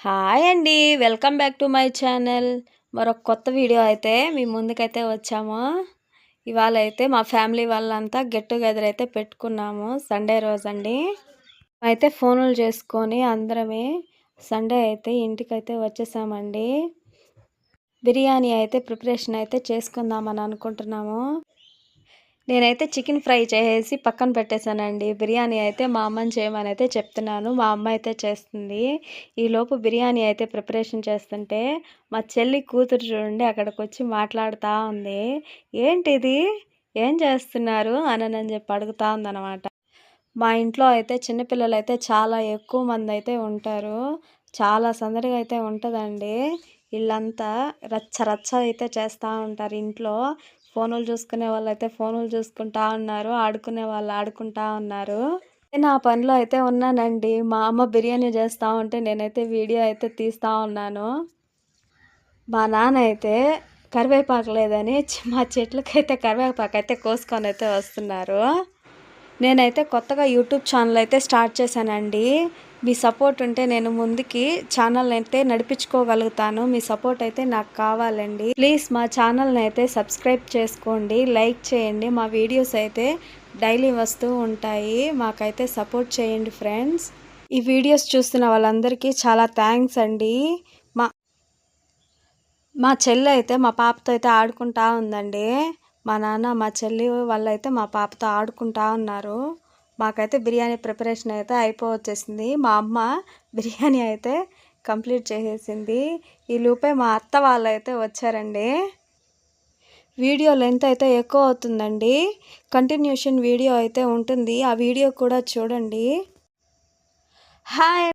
Hi అండి, welcome back to my channel. మరొక కొత్త వీడియో అయితే మీ ముందుకైతే వచ్చాము. ఇవాళ అయితే మా ఫ్యామిలీ వాళ్ళంతా గెట్ టుగెదర్ అయితే పెట్టుకున్నాము. సండే రోజండి. అయితే ఫోనులు చేసుకొని అందరమే సండే అయితే ఇంటికైతే వచ్చేసామండి. బిర్యానీ అయితే ప్రిపరేషన్ అయితే చేసుకుందామని అనుకుంటున్నాము. నేనైతే చికెన్ ఫ్రై చేసేసి పక్కన పెట్టేశానండి. బిర్యానీ అయితే మా అమ్మని చేయమని అయితే చెప్తున్నాను. మా అమ్మ అయితే చేస్తుంది. ఈలోపు బిర్యానీ అయితే ప్రిపరేషన్ చేస్తుంటే మా చెల్లి కూతురు చూడండి అక్కడికి వచ్చి మాట్లాడుతూ ఉంది. ఏంటిది, ఏం చేస్తున్నారు అని చెప్పి అడుగుతూ ఉందన్నమాట. మా ఇంట్లో అయితే చిన్నపిల్లలు అయితే చాలా ఎక్కువ మంది అయితే ఉంటారు. చాలా సందడిగా అయితే ఉంటుందండి. ఇల్లంతా రచ్చ రచ్చ అయితే చేస్తూ ఉంటారు ఇంట్లో. ఫోనులు చూసుకునే వాళ్ళైతే ఫోనులు చూసుకుంటా ఉన్నారు, ఆడుకునే వాళ్ళు ఆడుకుంటా ఉన్నారు. నా పనిలో అయితే ఉన్నానండి. మా అమ్మ బిర్యానీ చేస్తూ ఉంటే నేనైతే వీడియో అయితే తీస్తూ ఉన్నాను. మా నాన్న అయితే కరివేపాకు లేదని మా చెట్లకైతే కరివేపాకు అయితే కోసుకొని అయితే వస్తున్నారు. నేనైతే కొత్తగా యూట్యూబ్ ఛానల్ అయితే స్టార్ట్ చేశానండి. మీ సపోర్ట్ ఉంటే నేను ముందుకి ఛానల్ అయితే నడిపించుకోగలుగుతాను. మీ సపోర్ట్ అయితే నాకు కావాలండి. ప్లీజ్ మా ఛానల్ని అయితే సబ్స్క్రైబ్ చేసుకోండి, లైక్ చేయండి. మా వీడియోస్ అయితే డైలీ వస్తూ ఉంటాయి. మాకైతే సపోర్ట్ చేయండి ఫ్రెండ్స్. ఈ వీడియోస్ చూస్తున్న వాళ్ళందరికీ చాలా థ్యాంక్స్ అండి. మా మా చెల్లి అయితే మా పాపతో అయితే ఆడుకుంటా ఉందండి. మా నాన్న మా చెల్లి వాళ్ళైతే మా పాపతో ఆడుకుంటా ఉన్నారు. మాకైతే బిర్యానీ ప్రిపరేషన్ అయితే అయిపోవచ్చేసింది. మా అమ్మ బిర్యానీ అయితే కంప్లీట్ చేసేసింది. ఈ లోపే మా అత్త వాళ్ళు అయితే వచ్చారండి. వీడియో లెంత్ అయితే ఎక్కువ అవుతుందండి. కంటిన్యూషన్ వీడియో అయితే ఉంటుంది. ఆ వీడియో కూడా చూడండి. హాయ్.